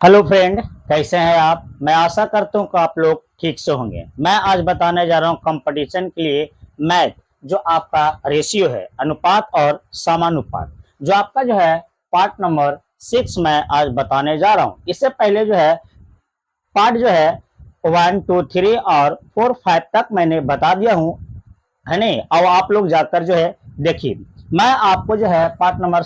Hello friend, कैसे हैं आप। मैं आशा करता हूँ कि आप लोग ठीक से होंगे। मैं आज बताने जा रहा हूँ कंपटीशन के लिए मैथ, जो आपका रेशियो है, अनुपात और समानुपात, जो आपका जो है पार्ट नंबर 6 मैं आज बताने जा रहा हूँ। इससे पहले जो है पार्ट जो है 1 2 3 और 4 5 तक मैंने बता दिया हूँ, है नहीं। अब आप लोग जाकर जो है देखिए, मैं आपको जो है पार्ट नंबर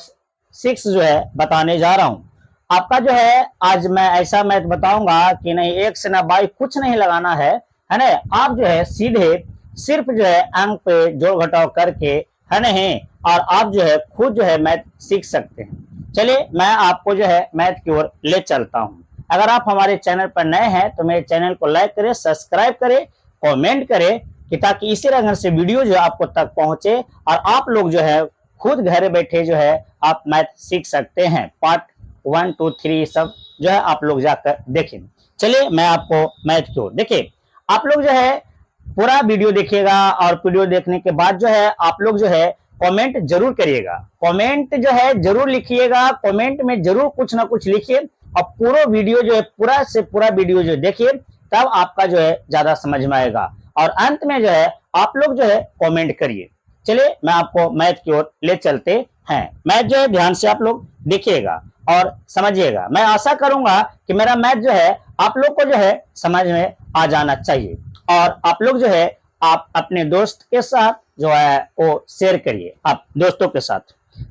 6 जो है बताने जा रहा हूँ। आपका जो है आज मैं ऐसा मैथ बताऊंगा कि नहीं एक से ना बाई कुछ नहीं लगाना है ना। आप जो है सीधे सिर्फ जो है अंक पे जोड़ घटाव करके, है नहीं, और आप जो है खुद जो है मैथ सीख सकते हैं। चलिए मैं आपको जो है मैथ की ओर ले चलता हूँ। अगर आप हमारे चैनल पर नए हैं तो मेरे चैनल को लाइक करें, सब्सक्राइब करें, कमेंट करें, कि ताकि इसी तरह से वीडियो जो आपको तक पहुंचे और आप लोग जो है खुद घर बैठे जो है आप मैथ सीख सकते हैं। पार्ट 1 2 3 सब जो है आप लोग जाकर देखें। चलिए मैं आपको मैथ की ओर देखिए, आप लोग जो है पूरा वीडियो देखिएगा और वीडियो देखने के बाद जो है आप लोग जो है कमेंट जरूर करिएगा, कमेंट जो है जरूर लिखिएगा, कमेंट में जरूर कुछ ना कुछ लिखिए और पूरा वीडियो जो है पूरा से पूरा वीडियो जो देखिए, तब आपका जो है ज्यादा समझ में आएगा और अंत में जो है आप लोग जो है कमेंट करिए। चलिए मैं आपको मैथ की ओर ले चलते हैं। मैथ जो है ध्यान से आप लोग देखिएगा और समझिएगा। मैं आशा करूंगा कि मेरा मैथ जो है आप लोग को जो है समझ में आ जाना चाहिए और आप लोग जो है आप अपने दोस्त के साथ जो है वो शेयर करिए आप दोस्तों के साथ।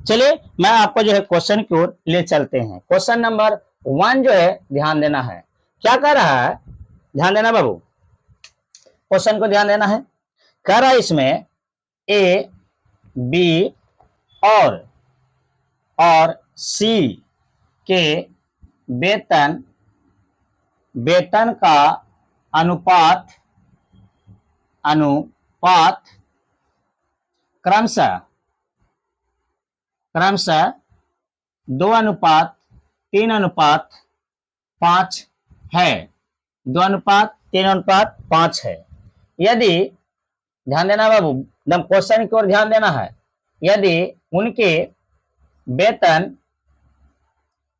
चलिए मैं आपको जो है क्वेश्चन की ओर ले चलते हैं। क्वेश्चन नंबर 1 जो है ध्यान देना है, क्या कह रहा है, ध्यान देना बाबू, क्वेश्चन को ध्यान देना है। कह रहा है इसमें ए बी और सी के वेतन वेतन का अनुपात अनुपात क्रमशः क्रमशः 2:3:5 है। 2:3:5 है। यदि, ध्यान देना बाबू, एकदम क्वेश्चन की ओर ध्यान देना है। यदि उनके वेतन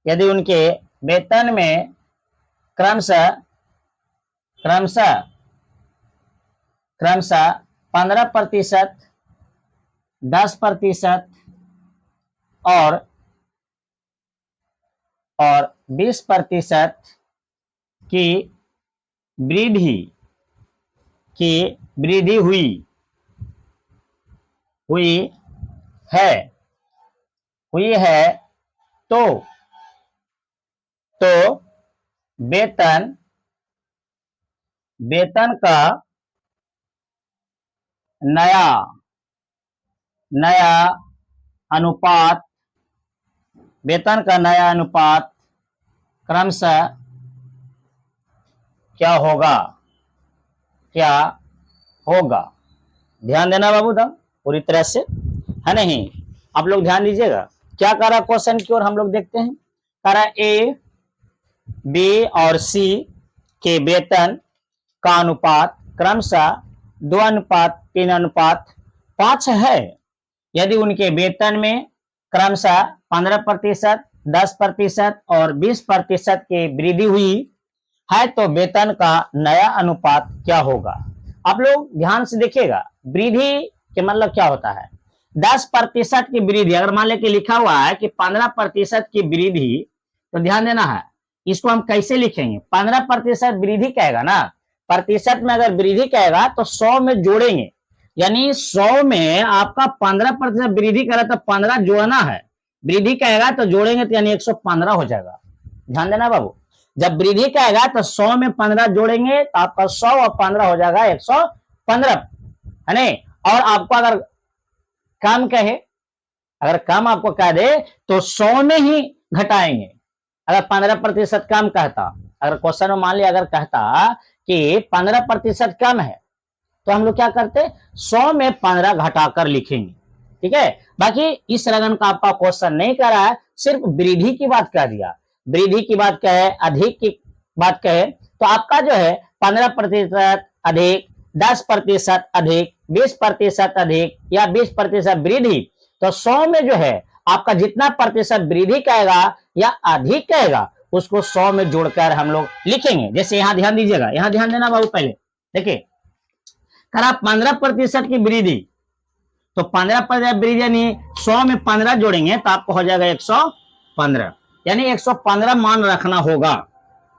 यदि उनके वेतन में क्रमशः क्रमशः क्रमशः 15%, 10% और 20% की वृद्धि हुई हुई है तो वेतन का नया अनुपात क्रमशः क्या होगा। ध्यान देना बाबू दम पूरी तरह से, है नहीं। आप लोग ध्यान दीजिएगा क्या कह रहा क्वेश्चन की ओर हम लोग देखते हैं। कह रहा ए बी और सी के वेतन का अनुपात क्रमशः 2:3:5 है। यदि उनके वेतन में क्रमशः 15%, 10% और 20% की वृद्धि हुई है तो वेतन का नया अनुपात क्या होगा। आप लोग ध्यान से देखिएगा, वृद्धि के मतलब क्या होता है। 10% की वृद्धि, अगर मान लेके लिखा हुआ है कि 15% की वृद्धि, तो ध्यान देना है इसको हम कैसे लिखेंगे। 15% वृद्धि कहेगा ना, प्रतिशत में अगर वृद्धि कहेगा तो 100 में जोड़ेंगे, यानी 100 में आपका 15% वृद्धि करे तो 15 जोड़ना है। वृद्धि कहेगा तो जोड़ेंगे तो यानी 115 हो जाएगा। ध्यान देना बाबू, जब वृद्धि कहेगा तो 100 में 15 जोड़ेंगे तो आपका 100 और 15 हो जाएगा 115, है नहीं। और आपको अगर कम कहे, अगर कम आपको कह दे तो 100 में ही घटाएंगे। अगर 15% कम कहता, अगर क्वेश्चन में मान लिया अगर कहता कि 15% कम है तो हम लोग क्या करते, 100 में 15 घटाकर लिखेंगे, ठीक है। बाकी इस लगन का आपका क्वेश्चन नहीं कर रहा है, सिर्फ वृद्धि की बात कह दिया। वृद्धि की बात कहे, अधिक की बात कहे तो आपका जो है 15% अधिक, 10% अधिक, 20% अधिक या 20% वृद्धि, तो 100 में जो है आपका जितना प्रतिशत वृद्धि कहेगा या अधिक कहेगा उसको 100 में जोड़कर हम लोग लिखेंगे। जैसे यहाँ ध्यान दीजिएगा, यहाँ ध्यान देना बाबू। पहले देखिए, करा 15% की वृद्धि, तो 15% वृद्धि यानी 100 में 15 जोड़ेंगे तो आपको हो जाएगा 115, यानी 115 मान रखना होगा,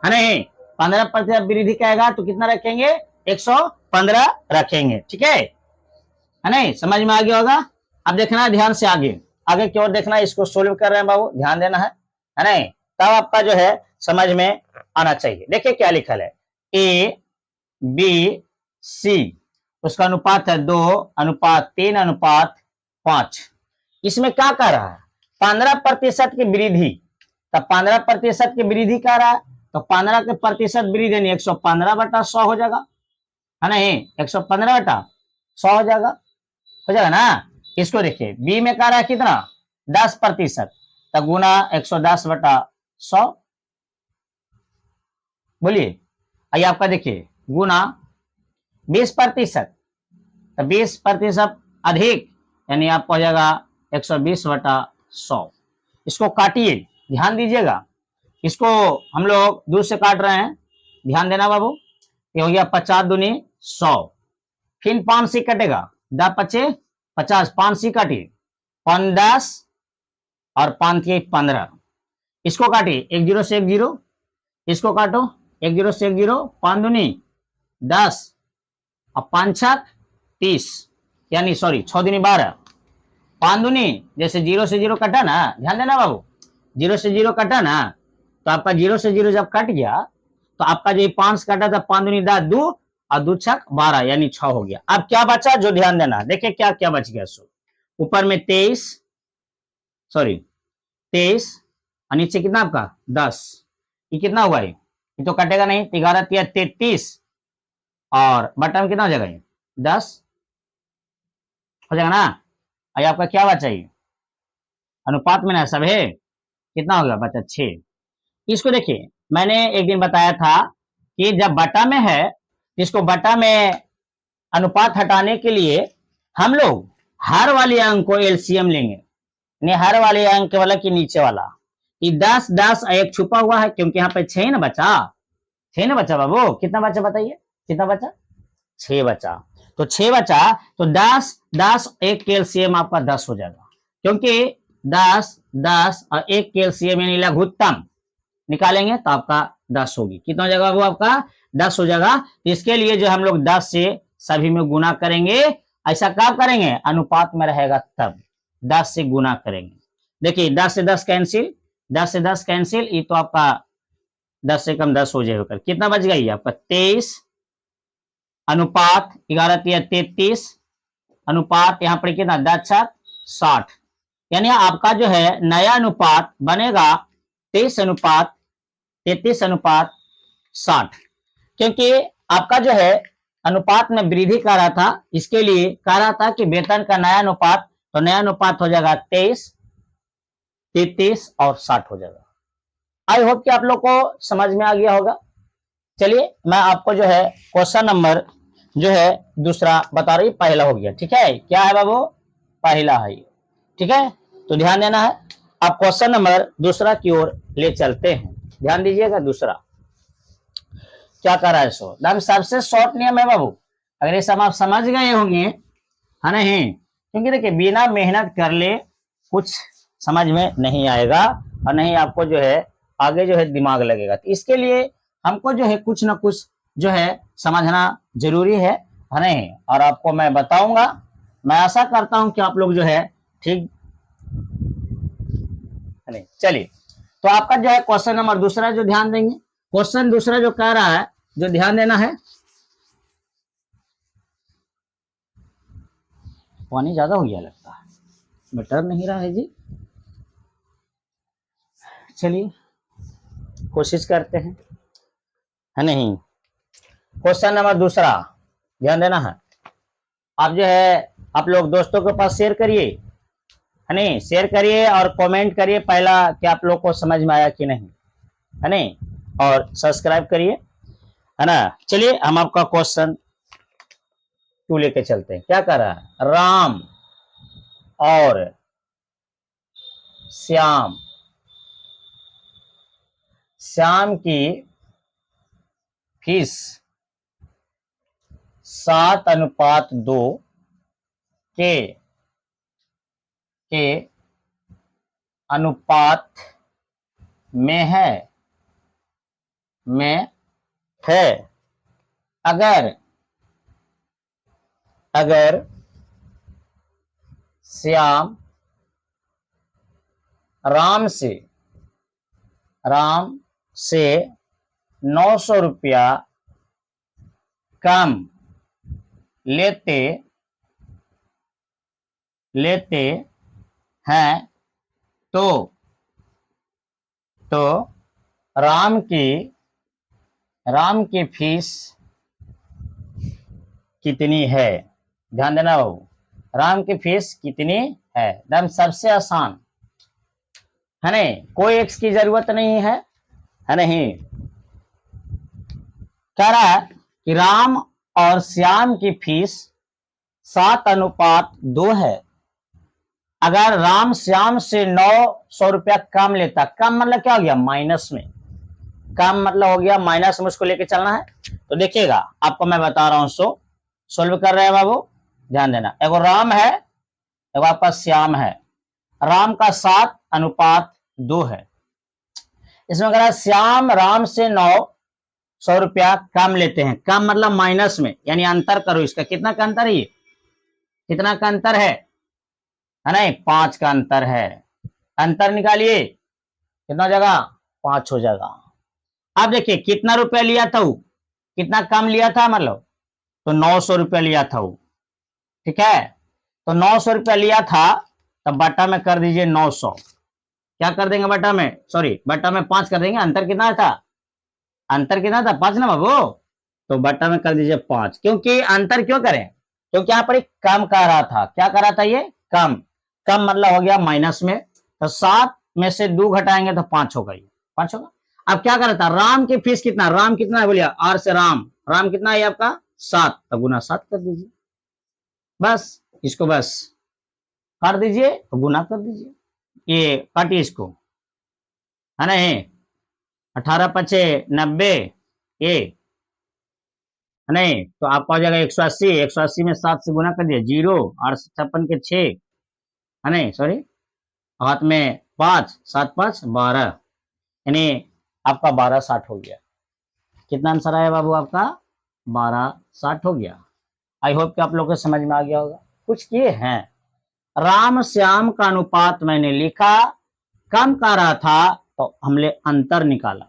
है नहीं। 15% वृद्धि कहेगा तो कितना रखेंगे, 115 रखेंगे, ठीक है नहीं। समझ में आ गया होगा। अब देखना है ध्यान से, आगे आगे की ओर देखना है, इसको सोल्व कर रहे हैं बाबू, ध्यान देना है नहीं, तब आपका जो है समझ में आना चाहिए। देखिए क्या लिखल है, ए बी सी, उसका अनुपात है 2:3:5। इसमें क्या कर रहा है, 15% की वृद्धि, तब 15% की वृद्धि कर रहा है, तो 15 के प्रतिशत वृद्धि यानी 115/100 हो जाएगा, है नहीं। 115/100 हो जाएगा ना। इसको देखिए, बी में कह रहा है कितना, 10%, तो गुना 110/100, बोलिए। आइए आपका देखिए, गुना 20%, तो 20% अधिक यानी आपको हो जाएगा 120/100। इसको काटिए, ध्यान दीजिएगा, इसको हम लोग दूर से काट रहे हैं, ध्यान देना बाबू। ये हो गया 50 दूनी 100, फिर 5 से कटेगा, 10×5 = 5 से काटिए, 5 10 और 5 के 15, इसको काटिए, 1 0 से 1 0, इसको काटो, 1 0 से 1 0, 5 दूनी 10 और 5 6 30, यानी सॉरी 6 दूनी 12, 5 दूनी, जैसे 0 से 0 कटा ना, ध्यान देना बाबू, 0 से 0 कटा ना, तो आपका 0 से 0 जब कट गया तो आपका जो 5 कटा था, 5 दूनी 10, 2 और 2 6 12, यानी 6 हो गया। अब क्या बचा, जो ध्यान देना, देखिए क्या क्या बच गया। सो ऊपर में 23 और नीचे कितना आपका 10, ये कितना हुआ, ये तो कटेगा नहीं, 11 3 33 और बटन में कितना हो जाएगा, 10 हो जाएगा ना। अरे आपका क्या बचा, ये अनुपात में ना सब है, कितना हो गया, बचा 6। इसको देखिए, मैंने एक दिन बताया था कि जब बटा में है, इसको बटा में अनुपात हटाने के लिए हम लोग हर वाले अंक को एलसीएम लेंगे, नहीं हर वाले अंक वाला कि नीचे वाला, ये 10 10 एक छुपा हुआ है, क्योंकि यहाँ पे 6 ना बचा, 6 ना बचा बाबू, कितना बचा बताइए, कितना बचा, 6 बचा, तो 6 बचा, तो 10 10 एक के एलसीएम आपका 10 हो जाएगा, क्योंकि 10 10 और एक के एलसीएम यानी लघुत्तम निकालेंगे तो आपका 10 होगी, कितना हो जाएगा वो आपका 10 हो जाएगा। तो इसके लिए जो हम लोग 10 से सभी में गुना करेंगे, ऐसा कब करेंगे, अनुपात में रहेगा तब 10 से गुना करेंगे। देखिए 10 से 10 कैंसिल, 10 से 10 कैंसिल, ये तो आपका 10 से कम 10 हो जाएगा, कितना बच गई आपका 23 अनुपात 11 3 33 अनुपात यहाँ पर कितना 10 6 60, यानी आपका जो है नया अनुपात बनेगा 23:33:60, क्योंकि आपका जो है अनुपात में वृद्धि कर रहा था, इसके लिए कह रहा था कि वेतन का नया अनुपात, तो नया अनुपात हो जाएगा 23 33 और 60 हो जाएगा। आई होप कि आप लोग को समझ में आ गया होगा। चलिए मैं आपको जो है क्वेश्चन नंबर जो है दूसरा बता रही, पहला हो गया, ठीक है, क्या है बाबू, पहला है, ठीक है, तो ध्यान देना है। अब क्वेश्चन नंबर दूसरा की ओर ले चलते हैं, ध्यान दीजिएगा। दूसरा क्या कर रहा है, सो सबसे शॉर्ट नियम है बाबू, अगर ये सब आप समझ गए होंगे, है नहीं, क्योंकि देखिए बिना मेहनत कर ले कुछ समझ में नहीं आएगा और नहीं आपको जो है आगे जो है दिमाग लगेगा, तो इसके लिए हमको जो है कुछ ना कुछ जो है समझना जरूरी है नहीं, और आपको मैं बताऊंगा। मैं आशा करता हूं कि आप लोग जो है ठीक, नहीं चलिए, तो आपका जो है क्वेश्चन नंबर दूसरा जो ध्यान देंगे, क्वेश्चन दूसरा जो कह रहा है, जो ध्यान देना है, पानी ज्यादा हो गया लगता है, बटर नहीं रहा है जी, चलिए कोशिश करते हैं, है नहीं। क्वेश्चन नंबर दूसरा ध्यान देना है, आप जो है आप लोग दोस्तों के पास शेयर करिए, है नहीं, शेयर करिए और कमेंट करिए पहला कि आप लोग को समझ में आया कि नहीं, है नहीं, और सब्सक्राइब करिए, है ना। चलिए हम आपका क्वेश्चन 2 लेके चलते हैं। क्या कर रहा है, राम और श्याम श्याम की फीस 7:2 के अनुपात में है अगर श्याम राम से 900 रुपया कम लेते हैं तो राम की फीस कितनी है। ध्यान देना बाबू, राम की फीस कितनी है, एकदम सबसे आसान है नहीं, कोई एक्स की जरूरत नहीं है नहीं। कह रहा है कि राम और श्याम की फीस 7:2 है। अगर राम श्याम से 900 रुपया कम लेता, कम मतलब क्या हो गया, माइनस में, कम मतलब हो गया माइनस में, उसको लेके चलना है। तो देखिएगा आपको मैं बता रहा हूं, सोल्व कर रहे हैं बाबू, ध्यान देना। एगो राम है, एगो आपका श्याम है। राम का 7:2 है। इसमें कह रहा है श्याम राम से 900 रुपया कम लेते हैं, कम मतलब माइनस में, यानी अंतर करो इसका, कितना का अंतर है ये, कितना का अंतर है नहीं, 5 का अंतर है। अंतर निकालिए, कितना जगह, 5 हो जाएगा। अब देखिए कितना रुपया लिया था वो, कितना कम लिया था मतलब, तो 900 रुपया लिया था वो, ठीक है। तो 900 रुपया लिया था, तब बटा में कर दीजिए 900, क्या कर देंगे बटा में, सॉरी बटा में 5 कर देंगे। अंतर कितना था, अंतर कितना था, 5 ना बाबू, तो बटा में कर दीजिए 5। क्योंकि अंतर क्यों करें, क्योंकि यहाँ पर एक कम कह रहा था, क्या कह रहा था ये, कम मतलब हो गया माइनस में, तो 7 में से 2 घटाएंगे तो 5 होगा, ये 5 होगा। अब क्या कर रहा था, राम की फीस कितना, राम कितना है बोलिए, आर से राम कितना है आपका 7, तो गुना 7 कर दीजिए, बस इसको बस काट दीजिए तो गुना कर दीजिए, ये काटिए इसको, है नहीं, 18×5 90, ये है नहीं, तो आपका हो जाएगा 180, 180 में 7 से गुना कर दिया 0, 856 के 6, है नहीं, सॉरी हाथ में 5, 7 5 12, यानी आपका 1260 हो गया। कितना आंसर आया बाबू आपका, 1260 हो गया। आई होप कि आप लोगों को समझ में आ गया होगा। कुछ किए हैं, राम श्याम का अनुपात मैंने लिखा, कम कर रहा था तो हमने अंतर निकाला,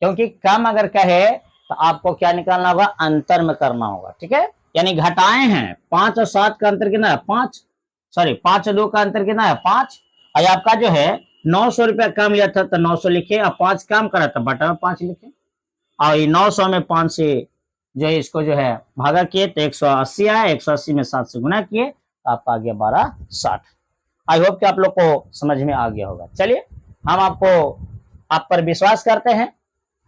क्योंकि कम अगर कहे तो आपको क्या निकालना होगा, अंतर में करना होगा, ठीक है। यानी घटाए हैं, 5 और 7 का अंतर कितना है, 5, सॉरी 5 और 2 का अंतर कितना है, 5। और आपका जो है 900 रुपया कम लिया था तो 900 लिखे, और 5 कम करा था बटा में 5 लिखे, और 900 में 5 से जो है इसको जो है भागा किए तो 180 आया, 180 में 7 से गुना किए तो आपका आ गया 1260। आई होप कि आप लोग को समझ में आ गया होगा। चलिए हम आप पर विश्वास करते हैं,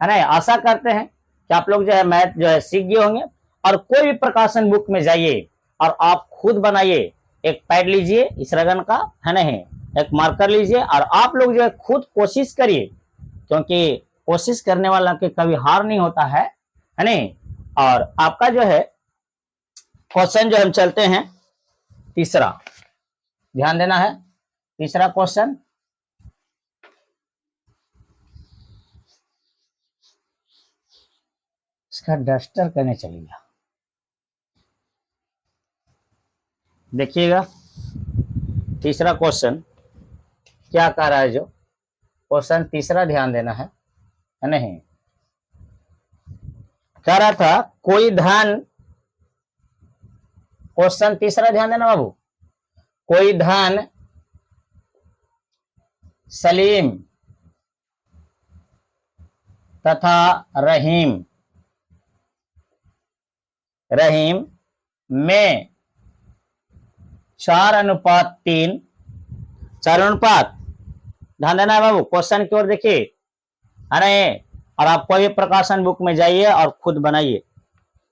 है ना, आशा करते हैं कि आप लोग जो है मैथ जो है सीख गए होंगे। और कोई भी प्रकाशन बुक में जाइए और आप खुद बनाइए, एक पैड लीजिए इस रगन का, है नहीं, एक मार्कर लीजिए और आप लोग जो है खुद कोशिश करिए, क्योंकि कोशिश करने वाला के कभी हार नहीं होता है नहीं। और आपका जो है क्वेश्चन जो हम चलते हैं तीसरा, ध्यान देना है, तीसरा क्वेश्चन, इसका डस्टर करने चलिएगा, देखिएगा तीसरा क्वेश्चन क्या कह रहा है। जो क्वेश्चन तीसरा ध्यान देना है नहीं, कह रहा था कोई धन, क्वेश्चन तीसरा ध्यान देना बाबू, कोई धन सलीम तथा रहीम में 4:3, 4 अनुपात, ध्यान देना है बाबू, क्वेश्चन की ओर देखिए, अरे और आप कोई भी प्रकाशन बुक में जाइए और खुद बनाइए।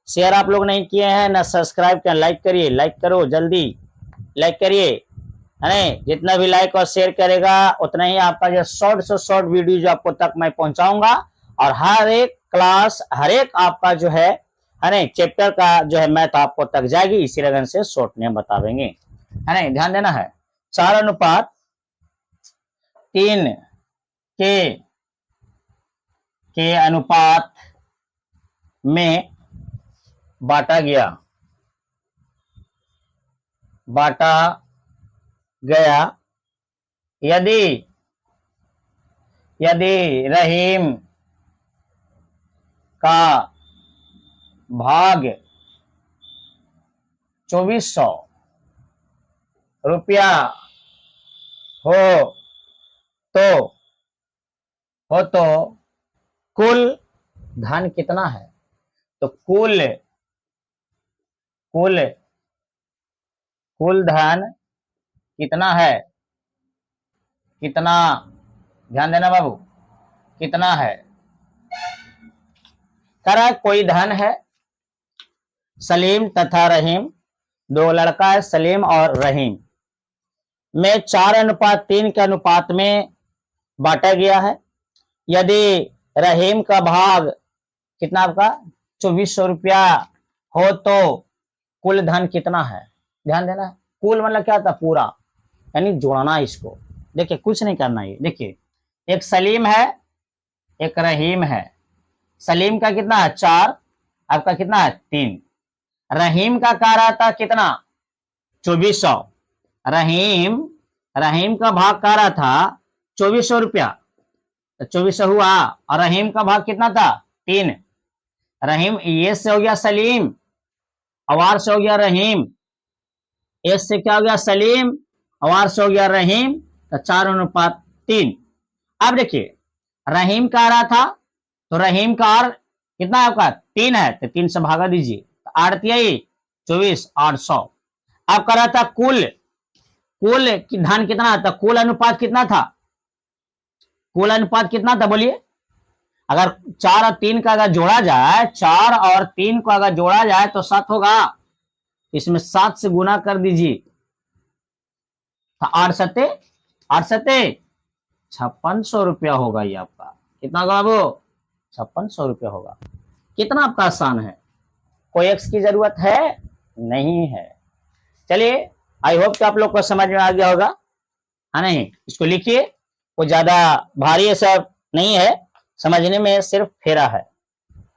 शेयर आप लोग नहीं किए हैं ना, सब्सक्राइब किया, लाइक करिए, लाइक करो जल्दी, लाइक करिए, है नहीं, जितना भी लाइक और शेयर करेगा उतना ही आपका जो शॉर्ट से शॉर्ट वीडियो जो आपको तक मैं पहुंचाऊंगा, और हर एक क्लास, हर एक आपका जो है नहीं चैप्टर का जो है मैथ आपको तक जाएगी, इसी लगन से शॉर्ट नेम बता देंगे, है नहीं, ध्यान देना है। 4:3 के अनुपात में बांटा गया यदि रहीम का भाग 2400 रुपया हो तो कुल धन कितना है। तो कुल धन कितना है, कितना, ध्यान देना बाबू, कितना है। कह रहा है कोई धन है, सलीम तथा रहीम, दो लड़का है सलीम और रहीम, में 4:3 के अनुपात में बांटा गया है। यदि रहीम का भाग कितना आपका 2400 रुपया हो तो कुल धन कितना है। ध्यान देना, कुल मतलब क्या था, पूरा, यानी जोड़ना इसको। देखिए कुछ नहीं करना है, देखिए एक सलीम है एक रहीम है। सलीम का कितना है 4, आपका कितना है 3। रहीम का कह रहा था कितना 2400। रहीम का भाग कह रहा था 2400 रुपया, तो 2400 हुआ, और रहीम का भाग कितना था 3। रहीम ये से हो गया सलीम, अवार से हो गया रहीम, एस से क्या हो गया सलीम, अवार से हो गया रहीम, तो 4:3। अब देखिए रहीम का आ रहा था, तो रहीम का और कितना है आपका 3 है, तो 3 से भागा दीजिए, तो 8 24, 800। अब कर रहा था कुल धन कितना था, कुल अनुपात कितना था, कुल अनुपात कितना था बोलिए। अगर 4 और 3 का अगर जोड़ा जाए, 4 और 3 को अगर जोड़ा जाए तो 7 होगा, इसमें 7 से गुना कर दीजिए, 8 सते 5600 रुपया होगा। ये आपका कितना होगा बाबू, 5600 रुपया होगा। कितना आपका आसान है, कोई एक्स की जरूरत है नहीं है। चलिए आई होप कि आप लोग को समझ में आ गया होगा, है नहीं। इसको लिखिए, वो ज्यादा भारी सब नहीं है, समझने में सिर्फ फेरा है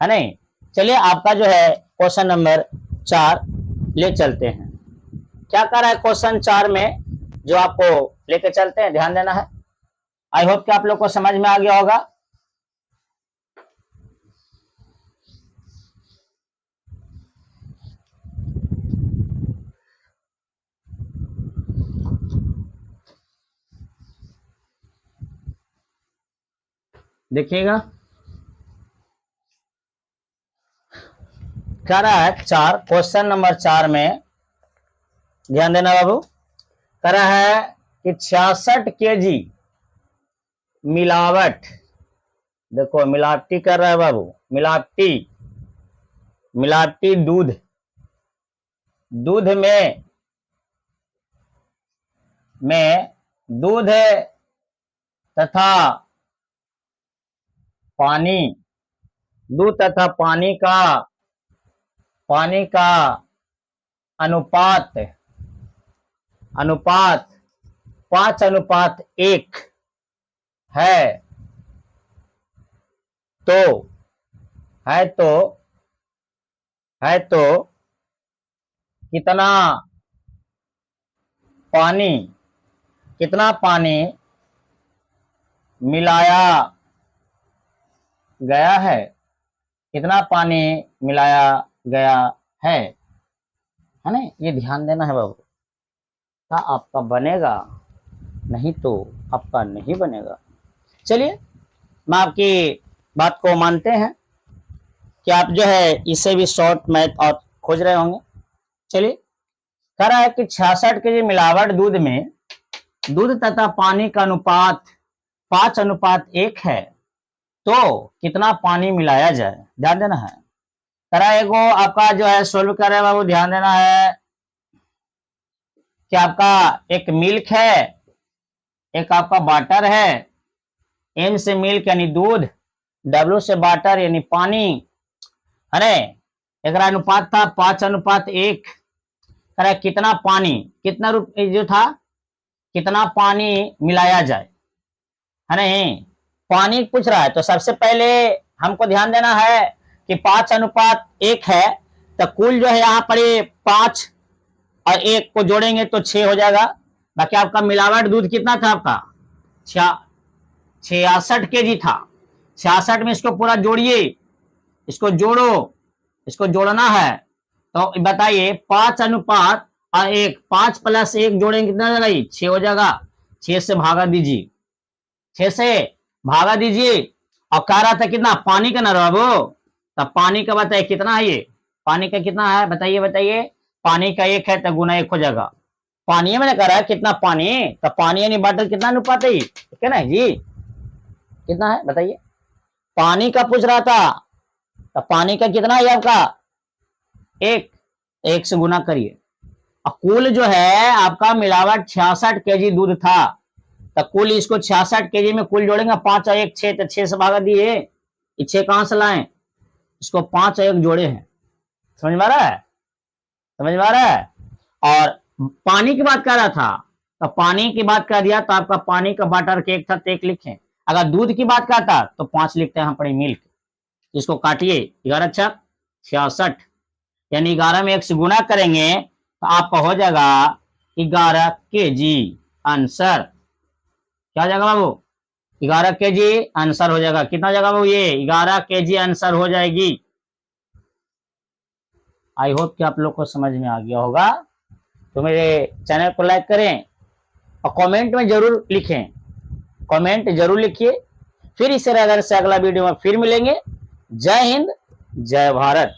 नहीं। चलिए आपका जो है क्वेश्चन नंबर 4 ले चलते हैं। क्या कर रहा है क्वेश्चन 4 में जो आपको लेके चलते हैं, ध्यान देना है। आई होप कि आप लोग को समझ में आ गया होगा। देखिएगा क्या रहा है 4, क्वेश्चन नंबर 4 में ध्यान देना बाबू। कह रहा है कि 66 केजी मिलावट, देखो मिलावटी कर रहा है बाबू, मिलावटी दूध में दूध तथा पानी का अनुपात 5:1 है तो कितना पानी मिलाया गया है, कितना पानी मिलाया गया है ना। ये ध्यान देना है बाबू, क्या आपका बनेगा, नहीं तो आपका नहीं बनेगा। चलिए मैं आपकी बात को मानते हैं कि आप जो है इसे भी शॉर्ट मैथ और खोज रहे होंगे। चलिए कह रहा है कि 66 केजी मिलावट दूध में दूध तथा पानी का अनुपात 5:1 है, तो कितना पानी मिलाया जाए। ध्यान देना है। कह रहा है आपका जो है सोल्व कर रहे हैं बाबू, ध्यान देना है। कि आपका एक मिल्क है, एक आपका वाटर है। एम से मिल्क यानी दूध, डब्ल्यू से वाटर यानी पानी, है ना। एक अनुपात था 5:1। करे कितना पानी, कितना जो था, कितना पानी मिलाया जाए, है नहीं। पानी पूछ रहा है तो सबसे पहले हमको ध्यान देना है कि 5:1 है, तो कुल जो है यहाँ पर 5 और 1 को जोड़ेंगे तो 6 हो जाएगा। बाकी आपका मिलावट दूध कितना था आपका, 66 kg था। 66 में इसको पूरा जोड़िए, इसको जोड़ो, इसको जोड़ना है। तो बताइए 5:1, 5 + 1 जोड़ेंगे कितना हो जाएगा, 6 हो जाएगा। 6 से भागा दीजिए, 6 से भागा दीजिए। और कह रहा था कितना पानी का ना बाबू, तब पानी का बताइए कितना है, ये पानी का कितना है बताइए, बताइए। पानी का 1 है तो गुना 1 हो जाएगा। पानी मैंने कह रहा है कितना पानी, तो पानी यानी वाटर कितना अनुपात है, ठीक है ना जी, कितना है बताइए। पानी का पूछ रहा था, तो पानी का कितना है आपका 1, 1 से गुना करिए। और कुल जो है आपका मिलावट 66 kg दूध था, तो कुल इसको 66 kg में कुल जोड़ेंगे 5 और 1 6, तो 6 से भागा दिए। 6 कहां से लाए, इसको 5 और 1 जोड़े हैं। समझ में आ रहा है, समझ में आ रहा है। और पानी की बात कर रहा था, तो पानी की बात कर दिया, तो आपका पानी का वाटर के 1 था तो 1 लिखे। अगर दूध की बात करता तो 5 लिखते हैं यहाँ पर मिल्क। इसको काटिए, 11 × 66 यानी 11 में 1 से गुना करेंगे तो आपका हो जाएगा 11 kg आंसर। क्या हो जाएगा बाबू, 11 kg आंसर हो जाएगा। कितना हो जाएगा बाबू, ये 11 kg आंसर हो जाएगी। आई होप कि आप लोग को समझ में आ गया होगा। तो मेरे चैनल को लाइक करें और कमेंट में जरूर लिखें, कमेंट जरूर लिखिए। फिर इस तरह से अगला वीडियो में फिर मिलेंगे। जय हिंद, जय भारत।